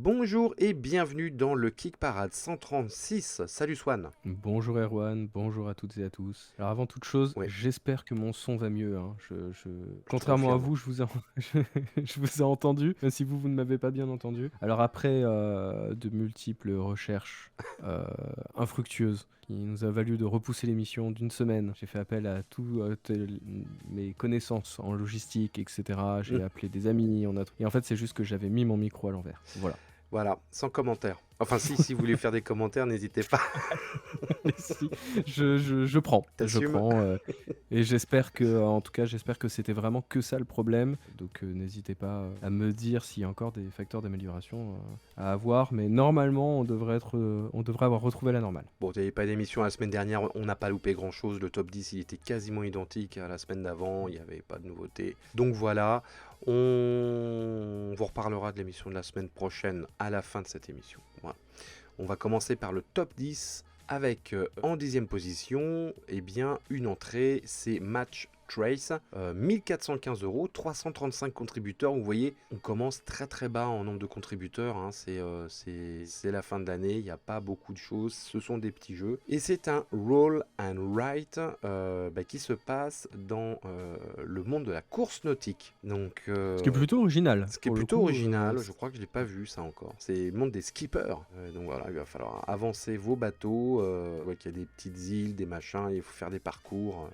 Bonjour et bienvenue dans le Kick Parade 136. Salut Swan. Bonjour Erwan, bonjour à toutes et à tous. Alors avant toute chose, Ouais, j'espère que mon son va mieux, hein. je te Contrairement à confirme. vous, je vous ai entendu, même si vous ne m'avez pas bien entendu. Alors après de multiples recherches euh, infructueuses qui nous a valu de repousser l'émission d'une semaine, j'ai fait appel à toutes mes connaissances en logistique, etc. Hmm. J'ai appelé des amis, et en fait c'est juste que j'avais mis mon micro à l'envers. Voilà. Voilà, sans commentaire. Enfin si vous voulez faire des commentaires, n'hésitez pas. Mais si, je prends, T'assumes? et j'espère que, en tout cas, j'espère que c'était vraiment que ça le problème. Donc n'hésitez pas à me dire s'il y a encore des facteurs d'amélioration à avoir. Mais normalement, on devrait avoir retrouvé la normale. Bon, il n'y avait pas d'émission la semaine dernière, on n'a pas loupé grand-chose. Le top 10, il était quasiment identique à la semaine d'avant, il n'y avait pas de nouveauté. Donc voilà, on vous reparlera de l'émission de la semaine prochaine à la fin de cette émission. Voilà. On va commencer par le top 10 avec en 10e position, eh bien, une entrée, c'est Match Trace, 1415 €, 335 contributeurs. Vous voyez, on commence très très bas en nombre de contributeurs, hein. C'est la fin de l'année, il n'y a pas beaucoup de choses, ce sont des petits jeux. Et c'est un roll and write qui se passe dans le monde de la course nautique. Donc, Ce qui est plutôt original, ce qui est pour le plutôt coup. original, je crois que je l'ai pas vu ça encore. C'est le monde des skippers. Donc voilà, il va falloir avancer vos bateaux. Il y a des petites îles, des machins, il faut faire des parcours.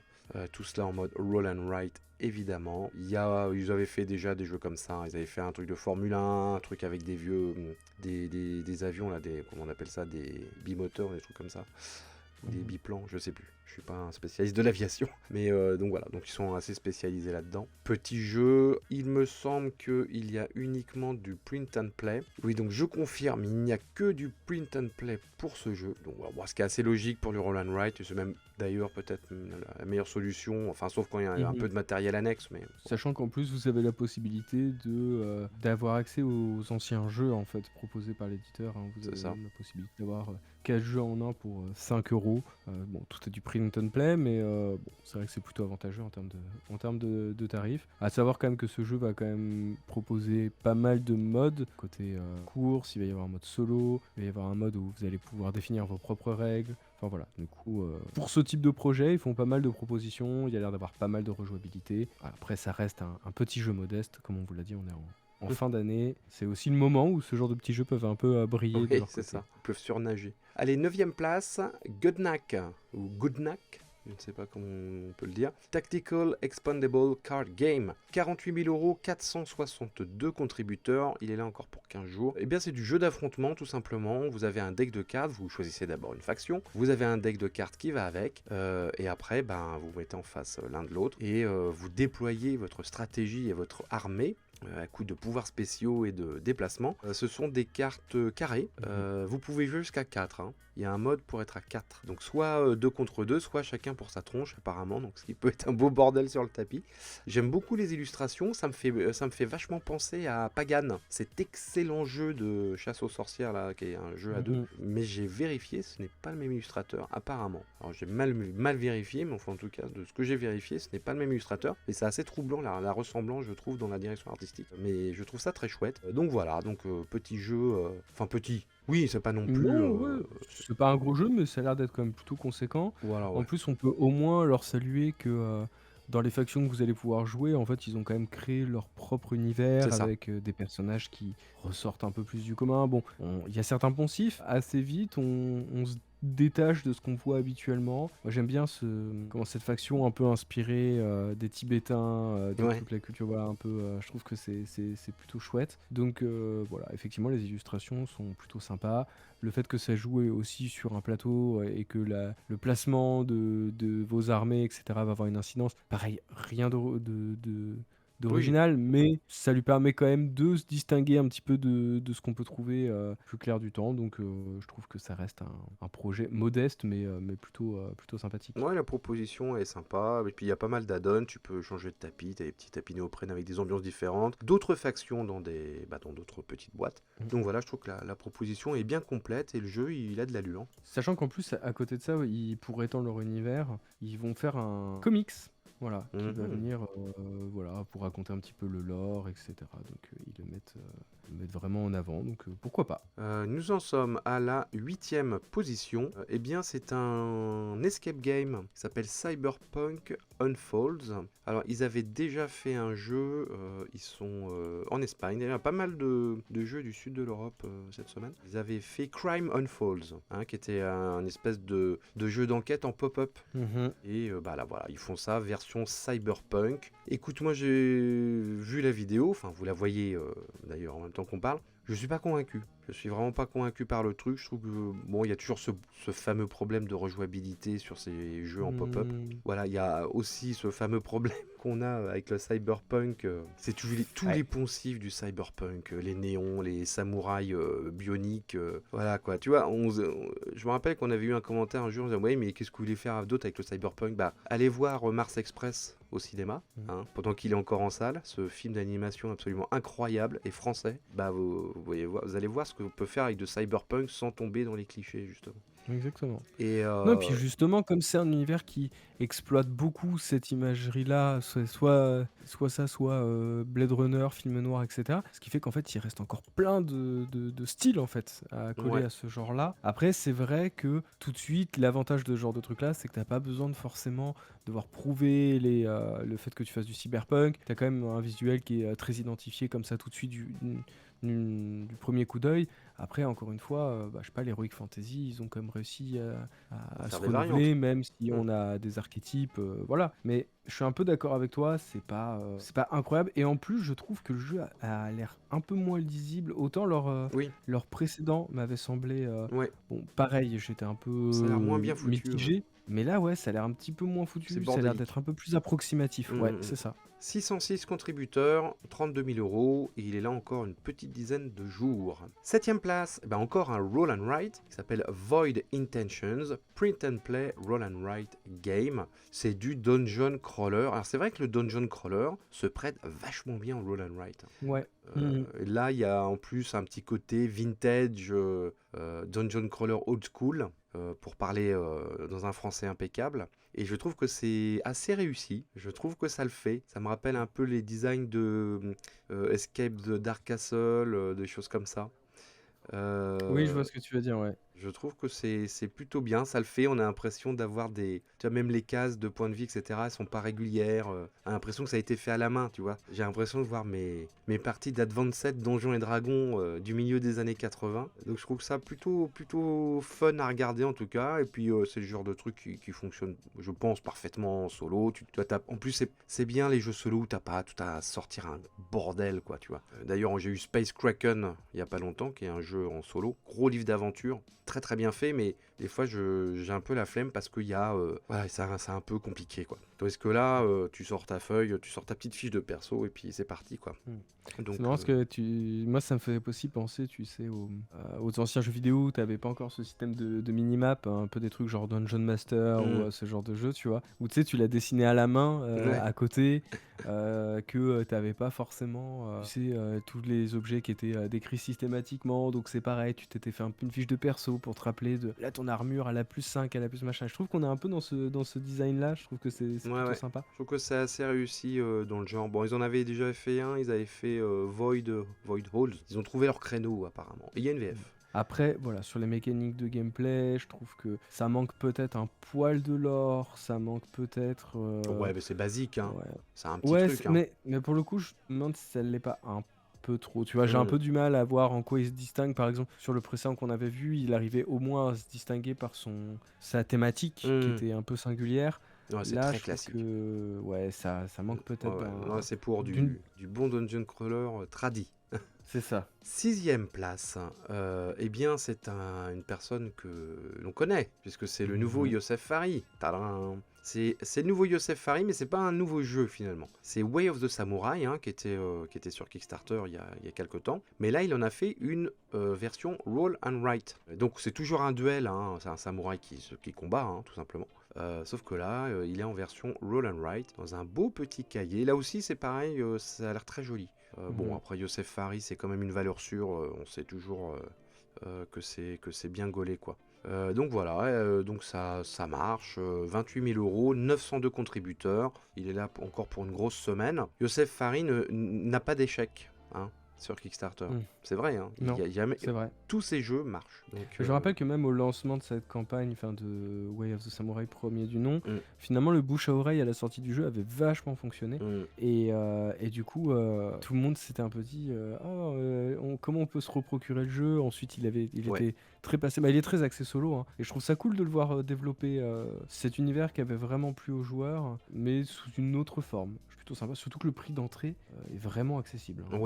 Tout cela en mode roll and write, évidemment. Ils avaient fait déjà des jeux comme ça. Ils avaient fait un truc de Formule 1, un truc avec des vieux, des avions là, comment on appelle ça, des bimoteurs, des trucs comme ça, ou des biplans, je sais plus. Je suis pas un spécialiste de l'aviation, mais donc voilà, donc ils sont assez spécialisés là-dedans. Petit jeu, il me semble qu'il y a uniquement du print and play. Oui, donc je confirme, il n'y a que du print and play pour ce jeu. Donc voilà, bon, ce qui est assez logique pour du roll and write, et c'est même d'ailleurs peut-être la meilleure solution, enfin sauf quand il y a un Mhm. peu de matériel annexe, mais Sachant qu'en plus, vous avez la possibilité d'avoir accès aux anciens jeux en fait proposés par l'éditeur, hein. Vous c'est avez ça. la possibilité d'avoir 4 jeux en un pour 5 euros. Bon, tout est du print and play, mais bon, c'est vrai que c'est plutôt avantageux en termes de tarifs. À savoir quand même que ce jeu va quand même proposer pas mal de modes. Côté course, il va y avoir un mode solo, il va y avoir un mode où vous allez pouvoir définir vos propres règles. Enfin voilà, du coup, pour ce type de projet, ils font pas mal de propositions, il y a l'air d'avoir pas mal de rejouabilité. Après, ça reste un petit jeu modeste, comme on vous l'a dit, on est en fin d'année. C'est aussi le moment où ce genre de petits jeux peuvent un peu briller de Oui, leur c'est côté. ça. Ils peuvent surnager. Allez, 9e place, Goodknack, ou Goodknack, je ne sais pas comment on peut le dire. Tactical Expandable Card Game. 48 000 €, 462 contributeurs. Il est là encore pour 15 jours. Eh bien, c'est du jeu d'affrontement, tout simplement. Vous avez un deck de cartes. Vous choisissez d'abord une faction. Vous avez un deck de cartes qui va avec. Et après, vous vous mettez en face l'un de l'autre. Et vous déployez votre stratégie et votre armée à coup de pouvoirs spéciaux et de déplacement. Ce sont des cartes carrées. Vous pouvez jouer jusqu'à 4. Hein. Il y a un mode pour être à 4. Donc soit 2 contre 2, soit chacun pour sa tronche apparemment. Donc ce qui peut être un beau bordel sur le tapis. J'aime beaucoup les illustrations. Ça me fait vachement penser à Pagan. Cet excellent jeu de chasse aux sorcières là, qui est un jeu à deux. Mhm. Mais j'ai vérifié, ce n'est pas le même illustrateur apparemment. Alors j'ai mal vérifié, mais enfin en tout cas de ce que j'ai vérifié, ce n'est pas le même illustrateur. Et c'est assez troublant la ressemblance je trouve dans la direction artistique. Mais je trouve ça très chouette. Donc voilà, donc petit jeu, enfin petit. Oui, c'est pas non plus. Non, ouais, c'est pas un gros jeu, mais ça a l'air d'être quand même plutôt conséquent. Voilà, En ouais. plus, on peut au moins leur saluer que dans les factions que vous allez pouvoir jouer, en fait, ils ont quand même créé leur propre C'est univers ça. avec des personnages qui ressortent un peu plus du commun. Bon, il y a certains poncifs. Assez vite, on se détache de ce qu'on voit habituellement. Moi, j'aime bien cette faction un peu inspirée des Tibétains, de Ouais. toute la culture. Voilà, un peu. Je trouve que c'est plutôt chouette. Donc voilà, effectivement, les illustrations sont plutôt sympas. Le fait que ça joue aussi sur un plateau et que le placement de vos armées, etc., va avoir une incidence. Pareil, rien Oui. d'original, mais ça lui permet quand même de se distinguer un petit peu de ce qu'on peut trouver plus clair du temps. Donc je trouve que ça reste un projet modeste, mais plutôt sympathique. Ouais, la proposition est sympa. Et puis il y a pas mal d'add-ons. Tu peux changer de tapis. T'as des petits tapis néoprène avec des ambiances différentes. D'autres factions dans d'autres petites boîtes. Mm. Donc voilà, je trouve que la proposition est bien complète et le jeu il a de l'allure. Sachant qu'en plus, à côté de ça, pour étendre leur univers, ils vont faire un comics voilà, qui va Mhm. venir voilà, pour raconter un petit peu le lore, etc. Donc ils le mettent vraiment en avant, donc pourquoi pas. Nous en sommes à la 8e position. Eh bien, c'est un escape game qui s'appelle Cyberpunk Unfolds. Alors, ils avaient déjà fait un jeu, ils sont en Espagne. Il y a pas mal de jeux du sud de l'Europe cette semaine. Ils avaient fait Crime Unfolds, hein, qui était un espèce de jeu d'enquête en pop-up. Mhm. Et bah là, voilà, ils font ça, version cyberpunk. Écoute, moi j'ai vu la vidéo, enfin vous la voyez d'ailleurs en même temps qu'on parle. Je suis pas convaincu. Je suis vraiment pas convaincu par le truc. Je trouve que bon, il y a toujours ce fameux problème de rejouabilité sur ces jeux en pop-up. Hmm. Voilà, il y a aussi ce fameux problème qu'on a avec le cyberpunk. C'est tous Ouais. les poncifs du cyberpunk, les néons, les samouraïs bioniques. Voilà quoi. Tu vois, je me rappelle qu'on avait eu un commentaire un jour, on disait ouais, mais qu'est-ce que vous voulez faire d'autre avec le cyberpunk? Bah, allez voir Mars Express au cinéma, Hmm. hein, pendant qu'il est encore en salle, ce film d'animation absolument incroyable et français. Bah, vous allez voir ce que vous pouvez faire avec de cyberpunk sans tomber dans les clichés justement. Exactement. Et Non, et puis justement, comme c'est un univers qui exploite beaucoup cette imagerie-là, soit ça, soit Blade Runner, film noir, etc. Ce qui fait qu'en fait, il reste encore plein de styles en fait à coller ouais, à ce genre-là. Après, c'est vrai que tout de suite, l'avantage de ce genre de truc-là, c'est que t'as pas besoin de forcément devoir prouver le fait que tu fasses du cyberpunk. T'as quand même un visuel qui est très identifié comme ça tout de suite du premier coup d'œil. Après, encore une fois, bah, je sais pas, l'Heroic Fantasy, ils ont quand même réussi à se faire des variantes. renouveler, même si Mm. on a des archétypes, voilà. Mais je suis un peu d'accord avec toi, c'est pas incroyable. Et en plus, je trouve que le jeu a l'air un peu moins lisible. Autant Oui, leur précédent m'avait semblé, ouais, bon, pareil, j'étais un peu ça a l'air moins bien foutu. mitigé. Mais là, ouais, ça a l'air un petit peu moins C'est foutu, ça a l'air d'être bordélique. un peu plus approximatif. Mm, Ouais, mm, mm. c'est ça. 606 contributeurs, 32 000 euros, et il est là encore une petite dizaine de jours. Septième place, eh ben encore un roll and write qui s'appelle Void Intentions, Print and Play Roll and Write Game. C'est du dungeon crawler. Alors c'est vrai que le dungeon crawler se prête vachement bien au roll and write. Ouais. Mhm. Là, il y a en plus un petit côté vintage, dungeon crawler old school, pour parler dans un français impeccable. Et je trouve que c'est assez réussi. Je trouve que ça le fait. Ça me rappelle un peu les designs de Escape the Dark Castle, des choses comme ça. Oui, je Euh, vois ce que tu veux dire, ouais. je trouve que c'est plutôt bien, ça le fait, on a l'impression d'avoir des... Tu vois, même les cases de points de vie, etc., elles sont pas régulières. On a l'impression que ça a été fait à la main, tu vois. J'ai l'impression de voir mes parties d'Advanced Donjons et Dragons du milieu des années 80. Donc je trouve ça plutôt fun à regarder en tout cas. Et puis c'est le genre de truc qui fonctionne, je pense, parfaitement en solo. En plus, c'est bien les jeux solo où t'as pas tout à sortir un bordel, quoi, tu vois. D'ailleurs, j'ai eu Space Kraken il y a pas longtemps, qui est un jeu en solo. Gros livre d'aventure, très très bien fait, mais des fois j'ai un peu la flemme parce qu'il y a voilà, c'est un peu compliqué quoi. Tandis que là tu sors ta feuille, tu sors ta petite fiche de perso et puis c'est parti quoi. Hmm. C'est Donc marrant parce que moi ça me fait aussi penser, tu sais, aux anciens jeux vidéo où t'avais pas encore ce système de minimap, un peu des trucs genre Dungeon Master ou ce genre de jeu, tu vois, où tu sais, tu l'as dessiné à la main ouais. à côté, que t'avais pas forcément, tu sais, tous les objets qui étaient décrits systématiquement, donc c'est pareil, tu t'étais fait un peu une fiche de perso pour te rappeler de là ton armure elle a plus 5, elle a plus machin. Je trouve qu'on est un peu dans ce design là, je trouve que c'est Ouais, plutôt ouais. sympa. Je trouve que c'est assez réussi dans le genre. Bon, ils en avaient déjà fait un, ils avaient fait Void Halls. Ils ont trouvé leur créneau apparemment. Et il y a une VF. Après, voilà, sur les mécaniques de gameplay, je trouve que ça manque peut-être un poil de lore, ça manque peut-être. Ouais, mais c'est basique, hein. Ouais, C'est un petit ouais truc, hein. mais pour le coup, je me demande si ça ne l'est pas un peu trop. Tu vois, j'ai un Hmm. peu du mal à voir en quoi il se distingue. Par exemple, sur le précédent qu'on avait vu, il arrivait au moins à se distinguer par sa thématique qui Hmm. était un peu singulière. Ouais, c'est Là, très je trouve classique. que ouais, ça manque Ouais, peut-être ouais. Non, c'est pour d'une. du bon dungeon crawler tradi. C'est ça. Sixième place, eh bien c'est une personne que l'on connaît, puisque c'est le nouveau Mhm. Youssef Fari. Tadam. C'est le nouveau Youssef Fari, mais c'est pas un nouveau jeu finalement. C'est Way of the Samurai, hein, qui était sur Kickstarter il y a quelques temps. Mais là, il en a fait une version Roll and Write. Donc c'est toujours un duel, hein, c'est un samouraï qui combat, hein, tout simplement. Sauf que là, il est en version Roll and Write, dans un beau petit cahier. Là aussi, c'est pareil, ça a l'air très joli. Bon, Mhm. après Youssef Fari, c'est quand même une valeur sûre. On sait toujours que c'est bien gaulé, quoi. Donc voilà, donc ça marche. 28 000 euros, 902 contributeurs. Il est là encore pour une grosse semaine. Youssef Fari n'a pas d'échec, hein, sur Kickstarter. Hmm. C'est vrai, hein, Non, c'est vrai. tous ces jeux marchent. Donc, Je rappelle que même au lancement de cette campagne, enfin de Way of the Samurai premier du nom, Mm. finalement le bouche à oreille à la sortie du jeu avait vachement fonctionné. Et du coup, tout le monde s'était un peu dit comment on peut se reprocurer le jeu. Ensuite, il Ouais. était très passé. Bah, il est très axé solo, hein. Et je trouve ça cool de le voir développer cet univers qui avait vraiment plu aux joueurs, mais sous une autre forme. C'est plutôt sympa, surtout que le prix d'entrée est vraiment accessible, hein.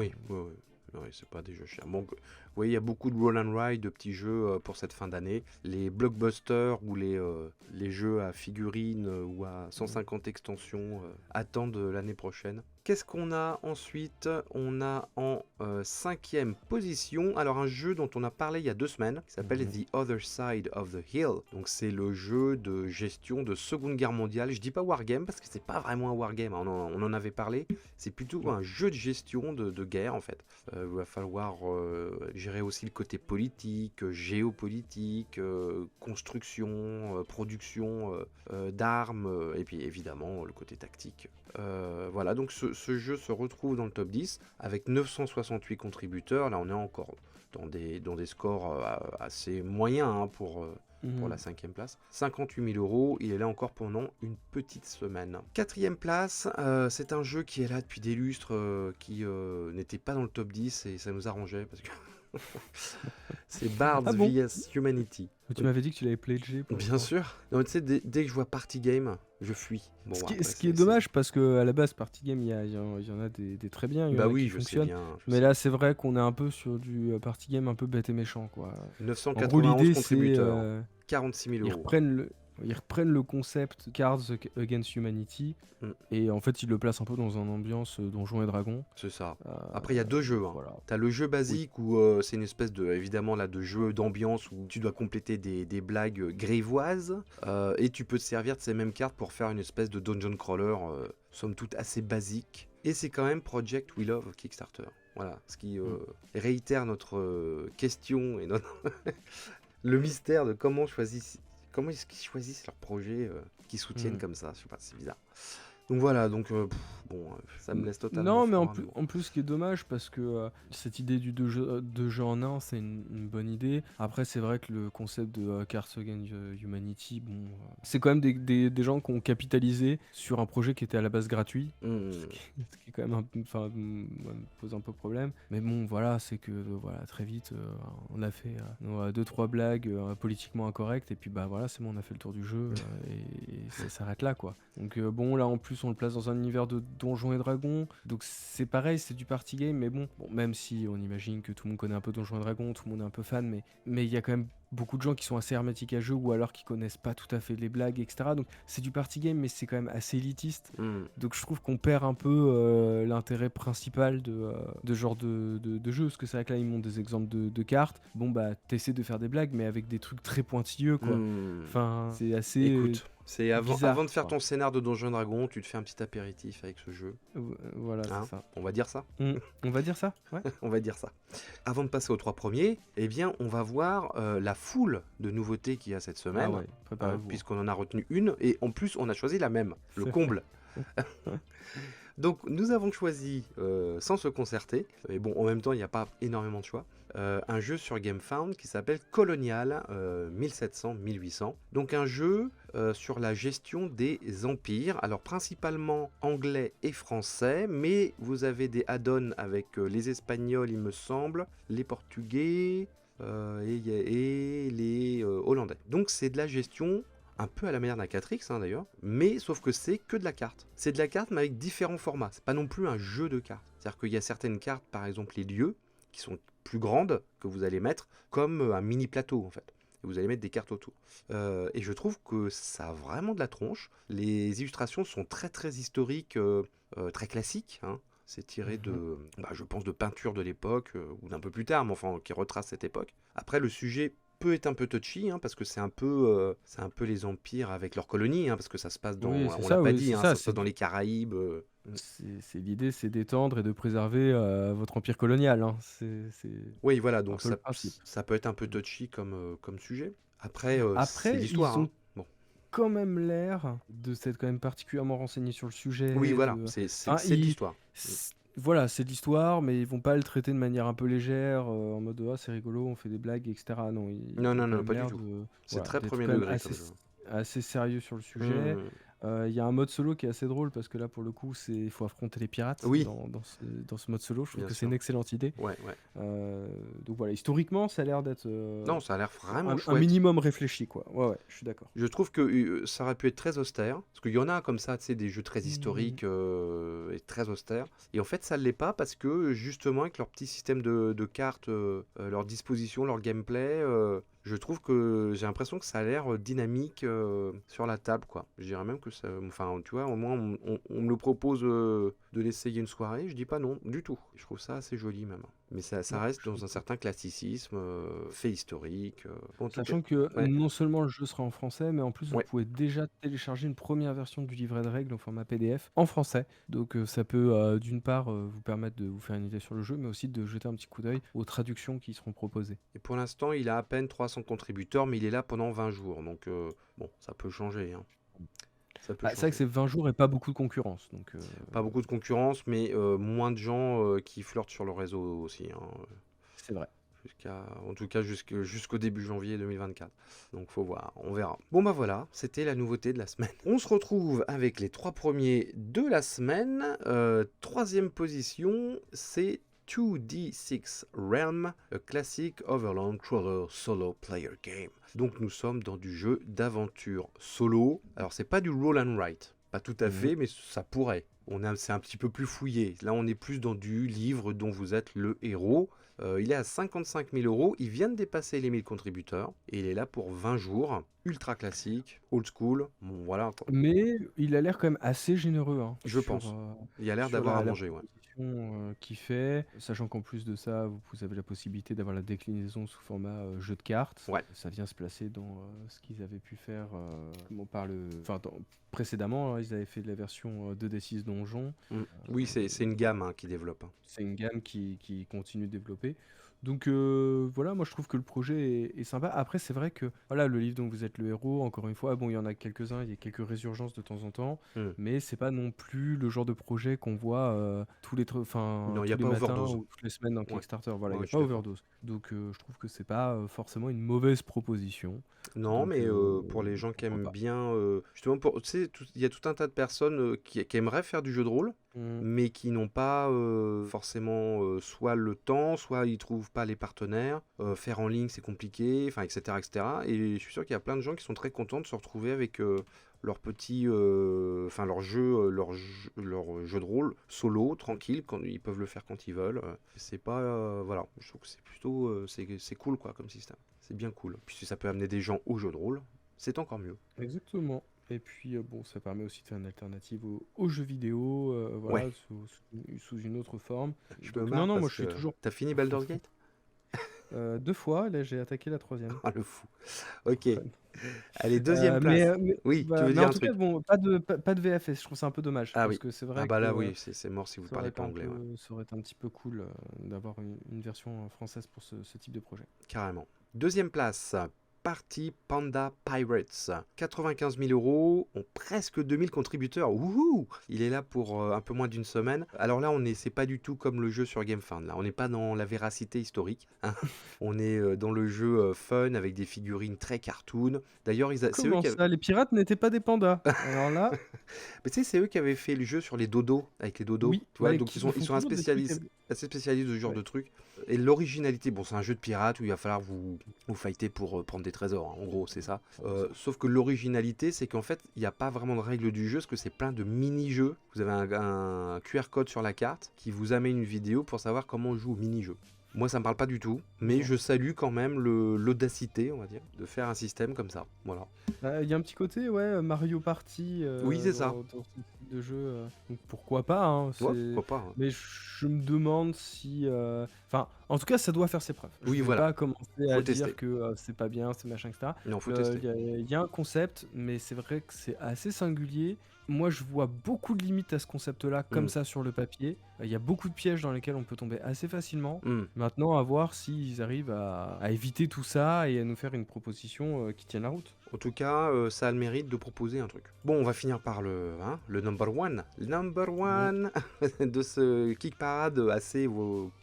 Oui, c'est pas des jeux chers. Bon, vous voyez, il y a beaucoup de roll and ride, de petits jeux pour cette fin d'année. Les blockbusters ou les jeux à figurines ou à 150 extensions attendent l'année prochaine. Qu'est-ce qu'on a ensuite? On a en 5e position, alors un jeu dont on a parlé il y a 2 semaines, qui s'appelle The Other Side of the Hill. Donc c'est le jeu de gestion de Seconde Guerre mondiale. Je dis pas wargame parce que c'est pas vraiment un wargame, on en avait parlé. C'est plutôt un jeu de gestion de guerre en fait. Il va falloir gérer aussi le côté politique, géopolitique, construction, production d'armes, et puis évidemment le côté tactique. Voilà, donc ce jeu se retrouve dans le top 10 avec 968 contributeurs. Là, on est encore dans des scores assez moyens, hein, pour la 5e place. 58 000 euros, il est là encore pendant une petite semaine. 4e place, c'est un jeu qui est là depuis des lustres, qui n'était pas dans le top 10 et ça nous arrangeait parce que c'est Bards vs Humanity. Mais tu m'avais dit que tu l'avais pledgé. Bien sûr. Non, tu sais, dès que je vois Party Game, je fuis. Bon, ce qui est dommage parce que à la base Party Game, il y en a des très bien, il y en a qui fonctionnent. Mais là, c'est vrai qu'on est un peu sur du Party Game un peu bête et méchant, quoi. 991 contributeurs, 46 000 euros. Ils reprennent le concept Cards Against Humanity et en fait ils le placent un peu dans une ambiance Donjons et Dragons. C'est ça. Après il y a 2 jeux. Hein. Voilà. T'as le jeu basique où c'est une espèce de jeu d'ambiance où tu dois compléter des blagues grivoises et tu peux te servir de ces mêmes cartes pour faire une espèce de dungeon crawler somme toute assez basique. Et c'est quand même Project We Love Kickstarter. Voilà, ce qui réitère notre question et notre le mystère de comment est-ce qu'ils choisissent leurs projets qu'ils soutiennent comme ça. Je sais pas, c'est bizarre. Donc voilà, ça me laisse totalement. Non, mais en plus, ce qui est dommage, parce que cette idée du deux jeux en un, c'est une bonne idée. Après, c'est vrai que le concept de Cards Against Humanity, c'est quand même des gens qui ont capitalisé sur un projet qui était à la base gratuit, ce qui est quand même me pose un peu problème. Mais bon, voilà, c'est que très vite, on a fait 2-3 blagues politiquement incorrectes, et puis voilà, c'est bon, on a fait le tour du jeu, et ça s'arrête là, quoi. Donc là en plus on le place dans un univers de Donjons et Dragons, donc c'est pareil, c'est du party game, mais bon, même si on imagine que tout le monde connaît un peu Donjons et Dragons, tout le monde est un peu fan, mais il y a quand même beaucoup de gens qui sont assez hermétiques à jeu ou alors qui connaissent pas tout à fait les blagues, etc. Donc c'est du party game, mais c'est quand même assez élitiste. Donc je trouve qu'on perd un peu l'intérêt principal de ce genre de jeu, parce que c'est vrai que là ils montrent des exemples de cartes. Bon t'essaies de faire des blagues, mais avec des trucs très pointilleux, quoi. Enfin, c'est assez. Écoute. C'est bizarre, avant de faire ton scénar de Donjons & Dragons, tu te fais un petit apéritif avec ce jeu. Voilà, c'est ça. On va dire ça. On va dire ça, ouais. On va dire ça. Avant de passer aux 3 premiers, eh bien, on va voir la foule de nouveautés qu'il y a cette semaine. Ah ouais, préparez-vous. Puisqu'on en a retenu une, et en plus, on a choisi la même, le comble. Donc, nous avons choisi, sans se concerter, mais bon, en même temps, il n'y a pas énormément de choix, un jeu sur GameFound qui s'appelle Colonial 1700-1800. Donc un jeu sur la gestion des empires, alors principalement anglais et français, mais vous avez des add-ons avec les Espagnols, il me semble, les Portugais et les Hollandais. Donc c'est de la gestion un peu à la manière d'un 4X d'ailleurs, mais sauf que c'est que de la carte. C'est de la carte mais avec différents formats, c'est pas non plus un jeu de cartes. C'est-à-dire qu'il y a certaines cartes, par exemple les lieux, qui sont plus grandes, que vous allez mettre comme un mini plateau en fait. Et vous allez mettre des cartes autour. Et je trouve que ça a vraiment de la tronche. Les illustrations sont très très historiques, très classiques, hein. C'est tiré de, je pense, de peintures de l'époque, ou d'un peu plus tard, mais enfin, qui retrace cette époque. Après, le sujet peut être un peu touchy, parce que c'est un peu les empires avec leurs colonies, parce que ça se passe dans, on l'a pas dit, ça se passe dans les Caraïbes. C'est l'idée, c'est d'étendre et de préserver votre empire colonial. Oui, voilà, donc ça peut être un peu touchy comme sujet. Après, c'est Après, l'histoire, ils hein. ont Bon. quand même l'air de s'être quand même particulièrement renseignés sur le Oui, sujet, voilà, de enfin c'est de ils l'histoire. voilà, c'est de l'histoire, mais ils vont pas le traiter de manière un peu légère, en mode: «Ah c'est rigolo, on fait des blagues et cetera». Non, Non, ils ont non, quand non, même pas du l'air tout. de C'est voilà, très d'être premier quand même degré comme jeu. assez sérieux sur le sujet. Mmh. Il y a un mode solo qui est assez drôle parce que là, pour le coup, il faut affronter les pirates Oui, dans ce mode solo. Je trouve bien que c'est sûr. une excellente idée. Ouais, ouais. Donc voilà, historiquement, ça a l'air d'être, Non, ça a l'air vraiment un chouette. minimum réfléchi, quoi. Ouais, ouais, je suis d'accord. Je trouve que ça aurait pu être très austère, parce qu'il y en a comme ça, tu sais, des jeux très Mmh. historiques et très austères. Et en fait, ça ne l'est pas parce que justement, avec leur petit système de cartes, leur disposition, leur gameplay, je trouve que j'ai l'impression que ça a l'air dynamique sur la table, quoi. Je dirais même que ça. Enfin, tu vois, au moins, on me le propose de l'essayer une soirée, je dis pas non, du tout. Je trouve ça assez joli, même. Mais ça Ouais, reste je suis dans un d'accord. certain classicisme, fait historique. En tout cas, Sachant que ouais, non seulement le jeu sera en français, mais en plus vous ouais. pouvez déjà télécharger une première version du livret de règles au format PDF en français. Donc ça peut d'une part vous permettre de vous faire une idée sur le jeu, mais aussi de jeter un petit coup d'œil aux traductions qui seront proposées. Et pour l'instant, il a à peine 300 contributeurs, mais il est là pendant 20 jours. Donc, bon, ça peut changer, hein. Ça peut Bah, c'est vrai que changer. c'est 20 jours et pas beaucoup de concurrence. Donc Pas beaucoup de concurrence, mais moins de gens qui flirtent sur le réseau aussi, hein, c'est vrai. en tout cas, jusqu'au début janvier 2024. Donc, faut voir, on verra. Bon, bah voilà, c'était la nouveauté de la semaine. On se retrouve avec les 3 premiers de la semaine. Troisième position, c'est 2D6 Realm, a classic Overland Crawler solo player game. Donc nous sommes dans du jeu d'aventure solo. Alors c'est pas du roll and write, pas tout à Mhm. fait, mais ça pourrait. C'est un petit peu plus fouillé. Là on est plus dans du livre dont vous êtes le héros. Il est à 55 000 euros, il vient de dépasser les 1000 contributeurs, et il est là pour 20 jours, ultra classique, old school, bon voilà, Mais il a l'air quand même assez généreux hein, je pense. Il y a l'air sur d'avoir à la manger, ouais. proposition qu'il fait, sachant qu'en plus de ça, vous avez la possibilité d'avoir la déclinaison sous format jeu de cartes. Ouais. Ça vient se placer dans ce qu'ils avaient pu faire précédemment. Hein, ils avaient fait de la version 2D6 Donjon. Oui, c'est une gamme hein, qui développe. C'est une gamme qui continue de développer. Donc voilà, moi je trouve que le projet est sympa. Après, c'est vrai que voilà, le livre dont vous êtes le héros, encore une fois, bon, il y en a quelques-uns, il y a quelques résurgences de temps en temps, mais c'est pas non plus le genre de projet qu'on voit Non, il n'y tous a les pas matins overdose. ou toutes les semaines dans Ouais. Kickstarter. Voilà, il Ouais, n'y a je suis pas d'accord. overdose. Donc je trouve que c'est pas forcément une mauvaise proposition. Non, Donc mais pour les gens qui pourquoi aiment pas. bien, justement, tu sais, il y a tout un tas de personnes qui aimeraient faire du jeu de rôle, Mm. mais qui n'ont pas forcément soit le temps, soit ils trouvent pas les partenaires. Faire en ligne, c'est compliqué, enfin, etc., etc. Et je suis sûr qu'il y a plein de gens qui sont très contents de se retrouver avec leur petit, enfin leur jeu de rôle solo, tranquille, quand ils peuvent le faire quand ils veulent. C'est pas, voilà, je trouve que c'est plutôt, c'est cool quoi comme système. C'est bien cool. Puis si ça peut amener des gens au jeu de rôle, c'est encore mieux. Exactement. Et puis bon, ça permet aussi de faire une alternative aux jeux vidéo, voilà, Ouais, sous une autre forme. je me Donc non, marre non, moi parce je suis que toujours t'as fini Baldur's Gate? 2 fois, là j'ai attaqué la troisième. Ah le fou. Ok. Fun. Allez, deuxième place. Oui, tu Voilà, veux mais dire en un tout cas, truc? bon, pas de VFS, je trouve ça un peu dommage, Ah parce oui. que c'est Ah vrai bah que là oui, c'est mort si vous ça aurait parlez été pas anglais, ouais. ça aurait été un petit peu cool d'avoir une version française pour ce type de projet. Carrément. Deuxième place, Party Panda Pirates. 95 000 euros, ont presque 2000 contributeurs. Wouhou! Il est là pour un peu moins d'une semaine. Alors là, c'est pas du tout comme le jeu sur GameFound. Là, on n'est pas dans la véracité historique, hein. On est dans le jeu fun avec des figurines très cartoon. D'ailleurs, c'est eux Comment qui avaient... ça? Les pirates n'étaient pas des pandas? Alors là, Mais tu sais, c'est eux qui avaient fait le jeu sur les dodos, avec les dodos. oui, Tu vois, ouais, donc qui ils font sont un toujours des trucs spécialiste, assez spécialistes de ce genre ouais. de trucs. Et l'originalité, bon, c'est un jeu de pirate où il va falloir vous fighter pour prendre des trésors, hein. En gros, c'est ça. Sauf que l'originalité, c'est qu'en fait, il n'y a pas vraiment de règles du jeu, parce que c'est plein de mini-jeux. Vous avez un QR code sur la carte qui vous amène une vidéo pour savoir comment on joue au mini-jeu. Moi, ça me parle pas du tout, mais Non. je salue quand même l'audacité, on va dire, de faire un système comme ça. Voilà. Il y a un petit côté, ouais, Mario Party Oui, c'est ça. dans ce type de jeu. Donc pourquoi pas, hein, Ouais, pourquoi pas, hein. mais je me demande si. Enfin, en tout cas, ça doit faire ses preuves. Oui, Je vais voilà. pas commencer Faut à tester. dire que c'est pas bien, c'est machin, etc. Non, faut tester. Il y a un concept, mais c'est vrai que c'est assez singulier. moi je vois beaucoup de limites à ce concept-là, comme Mm. ça sur le papier. Il y a beaucoup de pièges dans lesquels on peut tomber assez facilement. Mm. Maintenant, à voir s'ils arrivent à éviter tout ça et à nous faire une proposition qui tienne la route. En tout cas, ça a le mérite de proposer un truc. Bon, on va finir par le number one. Number Bon, one de ce Kick Parade assez,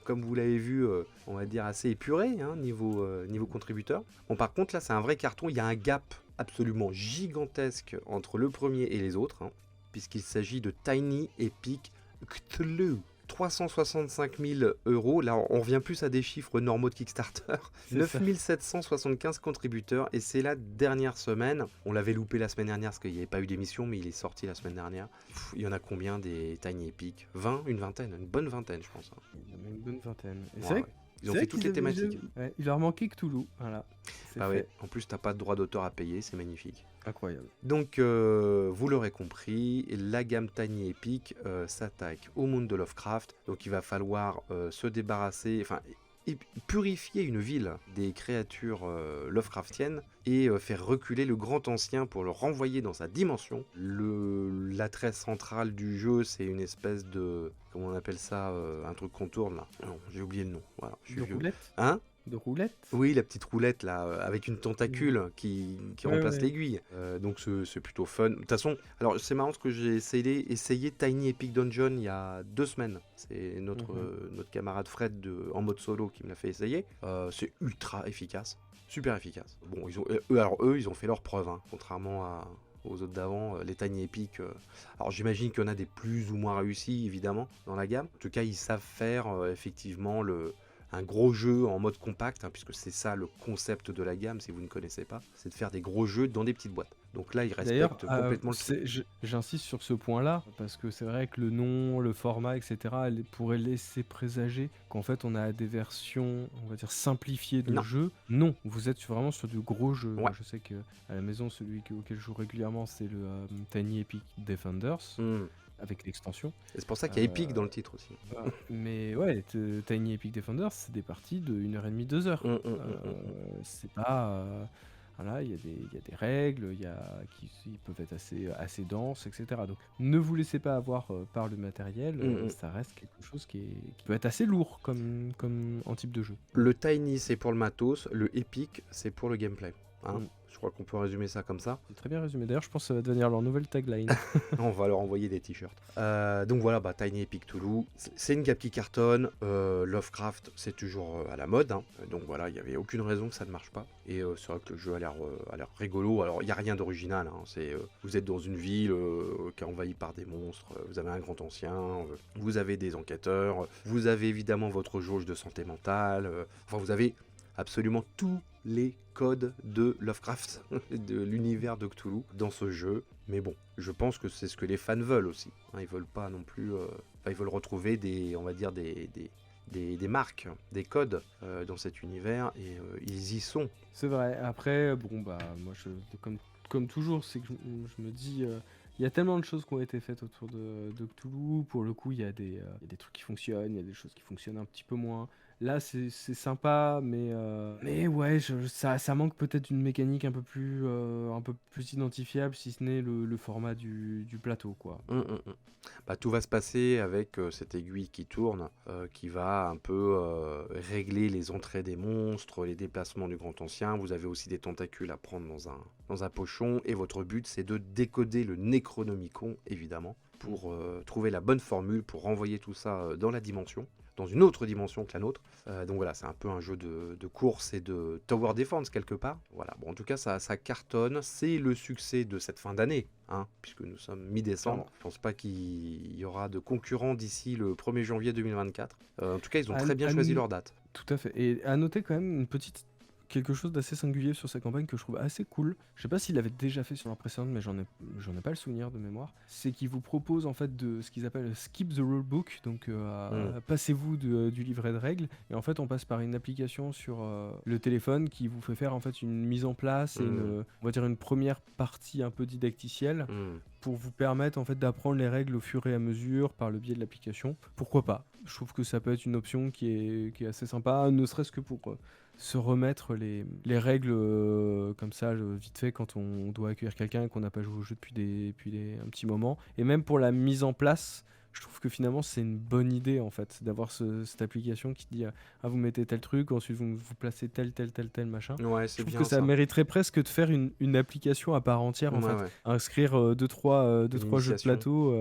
comme vous l'avez vu, on va dire assez épuré, hein, niveau contributeur. Bon, par contre, là, c'est un vrai carton. Il y a un gap absolument gigantesque entre le premier et les autres, hein, puisqu'il s'agit de Tiny Epic Cthulhu. 365 000 euros, là on revient plus à des chiffres normaux de Kickstarter, c'est ça. 9 775 contributeurs et c'est la dernière semaine, on l'avait loupé la semaine dernière parce qu'il n'y avait pas eu d'émission mais il est sorti la semaine dernière. Il y en a combien des Tiny Epic? 20? Une vingtaine? Une bonne vingtaine je pense. Il y en a une bonne vingtaine. Et Ouais, c'est vrai, ouais. Ils ont c'est fait vrai toutes qu'ils les avaient thématiques. ouais, il leur manquait Cthulhu. Voilà, c'est Ah fait. ouais, en plus t'as pas de droit d'auteur à payer, c'est magnifique. Incroyable. Donc, vous l'aurez compris, la gamme Tiny Epic s'attaque au monde de Lovecraft. Donc, il va falloir se débarrasser, enfin, purifier une ville des créatures Lovecraftiennes et faire reculer le grand ancien pour le renvoyer dans sa dimension. L'attrait central du jeu, c'est une espèce de... Comment on appelle ça, un truc qu'on tourne là. Non, j'ai oublié le nom. Voilà, je suis De vieux. roulette? Hein? De roulette? Oui, la petite roulette là, avec une tentacule qui Ouais, remplace ouais. l'aiguille. Donc c'est plutôt fun. De toute façon, alors c'est marrant parce que j'ai essayé Tiny Epic Dungeon il y a 2 semaines. C'est notre camarade Fred en mode solo qui me l'a fait essayer. C'est ultra efficace, super efficace. Bon, ils ont fait leur preuve, hein, contrairement aux autres d'avant, les Tiny Epic. Alors j'imagine qu'il y en a des plus ou moins réussis évidemment dans la gamme. En tout cas, ils savent faire effectivement un gros jeu en mode compact, hein, puisque c'est ça le concept de la gamme, si vous ne connaissez pas, c'est de faire des gros jeux dans des petites boîtes. Donc là, ils D'ailleurs, respectent complètement le truc. j'insiste sur ce point-là, parce que c'est vrai que le nom, le format, etc., elle pourrait laisser présager qu'en fait on a des versions, on va dire, simplifiées de Non. jeu. Non, vous êtes vraiment sur du gros jeu. Ouais. Moi, je sais que à la maison, celui auquel je joue régulièrement, c'est le Tiny Epic Defenders, avec l'extension. Et c'est pour ça qu'il y a Epic dans le titre aussi. Mais ouais, Tiny Epic Defenders, c'est des parties de 1h30, 2 heures. C'est pas... voilà, il y a des règles, qui peuvent être assez denses, etc. Donc ne vous laissez pas avoir par le matériel, ça reste quelque chose qui peut être assez lourd comme en type de jeu. Le Tiny, c'est pour le matos, le Epic, c'est pour le gameplay. Hein. Je crois qu'on peut résumer ça comme ça. C'est très bien résumé. D'ailleurs, je pense que ça va devenir leur nouvelle tagline. On va leur envoyer des t-shirts. Donc voilà, Tiny Epic Cthulhu, c'est une gamme qui cartonne. Lovecraft, c'est toujours à la mode. Hein. Donc voilà, il n'y avait aucune raison que ça ne marche pas. Et c'est vrai que le jeu a l'air rigolo. Alors, il n'y a rien d'original. Hein. Vous êtes dans une ville qui est envahie par des monstres. Vous avez un grand ancien. Vous avez des enquêteurs. Vous avez évidemment votre jauge de santé mentale. Enfin, vous avez absolument tous les codes de Lovecraft, de l'univers de Cthulhu dans ce jeu. Mais bon, je pense que c'est ce que les fans veulent aussi. Hein, ils veulent pas non plus... ils veulent retrouver des marques, des codes dans cet univers et ils y sont. C'est vrai. Après, bon, moi, comme toujours, c'est que je me dis... il y a tellement de choses qui ont été faites autour de Cthulhu. Pour le coup, il y a des trucs qui fonctionnent, il y a des choses qui fonctionnent un petit peu moins. Là, c'est sympa, mais ouais, ça manque peut-être d'une mécanique un peu plus identifiable, si ce n'est le format du plateau, quoi. Tout va se passer avec cette aiguille qui tourne, qui va un peu régler les entrées des monstres, les déplacements du grand ancien. Vous avez aussi des tentacules à prendre dans un pochon, et votre but, c'est de décoder le Necronomicon, évidemment, pour trouver la bonne formule, pour renvoyer tout ça dans la dimension, dans une autre dimension que la nôtre. Donc voilà, c'est un peu un jeu de course et de tower defense quelque part. Voilà, bon, en tout cas, ça cartonne. C'est le succès de cette fin d'année, hein, puisque nous sommes mi-décembre. Je pense pas qu'il y aura de concurrents d'ici le 1er janvier 2024. En tout cas, ils ont très bien choisi leur date. Tout à fait. Et à noter quand même quelque chose d'assez singulier sur sa campagne que je trouve assez cool. Je sais pas s'il l'avait déjà fait sur la précédente, mais j'en ai pas le souvenir de mémoire. C'est qu'il vous propose en fait de ce qu'ils appellent skip the rulebook, donc passez-vous du livret de règles. Et en fait, on passe par une application sur le téléphone qui vous fait faire en fait une mise en place et on va dire une première partie un peu didacticielle pour vous permettre en fait d'apprendre les règles au fur et à mesure par le biais de l'application. Pourquoi pas? Je trouve que ça peut être une option qui est assez sympa, ne serait-ce que pour se remettre les règles comme ça vite fait quand on doit accueillir quelqu'un et qu'on n'a pas joué au jeu un petit moment. Et même pour la mise en place, je trouve que finalement c'est une bonne idée en fait d'avoir cette application qui dit ah vous mettez tel truc, ensuite vous placez tel machin. Ouais, Je c'est trouve bien que ça ça. mériterait presque de faire une application à part entière en Ouais, fait. ouais. Inscrire deux trois Une jeux de initiation. plateau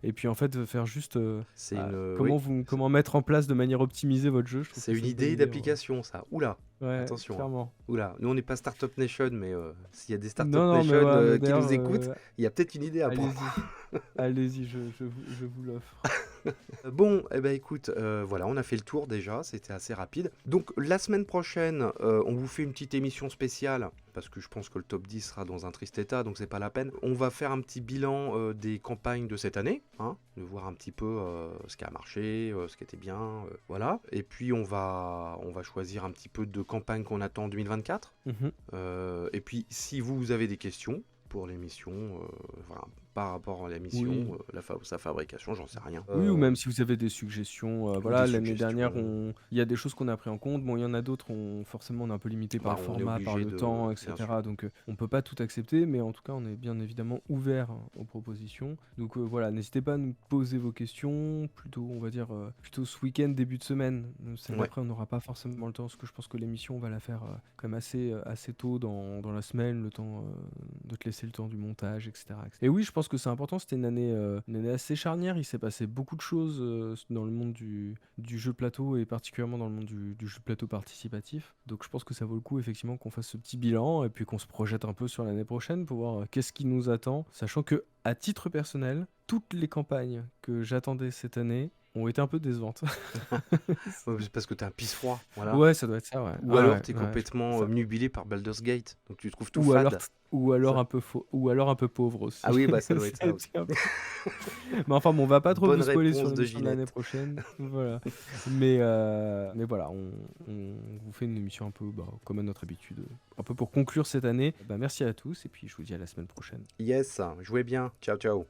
et puis en fait faire juste C'est une, comment oui, comment mettre en place de manière optimisée votre jeu. Je trouve c'est que une c'est une bonne idée idée. d'application, ça. Oula, Ouais, attention, hein. clairement. Oula, nous on n'est pas Startup Nation, mais s'il y a des Startup Non, mais Nation ouais, mais qui d'ailleurs, nous écoutent, il y a peut-être une idée à prendre. allez-y, je vous l'offre. Bon, eh ben écoute, voilà, on a fait le tour déjà, c'était assez rapide. Donc la semaine prochaine, on vous fait une petite émission spéciale, parce que je pense que le top 10 sera dans un triste état, donc c'est pas la peine. On va faire un petit bilan des campagnes de cette année, hein, de voir un petit peu ce qui a marché, ce qui était bien, voilà. Et puis on va choisir un petit peu de campagnes qu'on attend en 2024. Et puis si vous avez des questions pour l'émission, voilà, par rapport à la mission, Oui. sa fabrication, j'en sais rien. Oui, ou même si vous avez des suggestions. Voilà, des l'année dernière, suggestions. il y a des choses qu'on a pris en compte. Bon, il y en a d'autres, forcément, on est un peu limité par Bah, le on est format, par obligé le de, temps, bien etc. sûr. Donc, on peut pas tout accepter, mais en tout cas, on est bien évidemment ouvert aux propositions. Donc, voilà, n'hésitez pas à nous poser vos questions, plutôt, on va dire, plutôt ce week-end, début de semaine. Celle Ouais. d'après, on n'aura pas forcément le temps, parce que je pense que l'émission, on va la faire quand même assez tôt dans la semaine, le temps de te laisser le temps du montage, etc. Et oui, je pense que c'est important. C'était une année assez charnière. Il s'est passé beaucoup de choses dans le monde du jeu plateau et particulièrement dans le monde du jeu plateau participatif. Donc je pense que ça vaut le coup effectivement qu'on fasse ce petit bilan et puis qu'on se projette un peu sur l'année prochaine pour voir qu'est-ce qui nous attend. Sachant que à titre personnel, toutes les campagnes que j'attendais cette année ont été un peu décevantes. Ouais, c'est parce que t'es un pisse-froid, voilà. Ouais, ça doit être ça, ouais. Ou Ouais, alors ouais, t'es ouais, je complètement pense ça. obnubilé par Baldur's Gate, donc tu trouves tout Ou alors, fade. ou alors Ça- un peu faux, ou alors un peu pauvre aussi. Ah oui, bah ça doit être Ça a ça aussi. été un peu- Mais enfin bon, on va pas trop Bonne vous spoiler sur réponse de l'émission de l'année Ginette. prochaine. Voilà. Mais voilà, on vous fait une émission un peu comme à notre habitude, un peu pour conclure cette année. Merci à tous et puis je vous dis à la semaine prochaine. Yes, jouez bien. Ciao, ciao.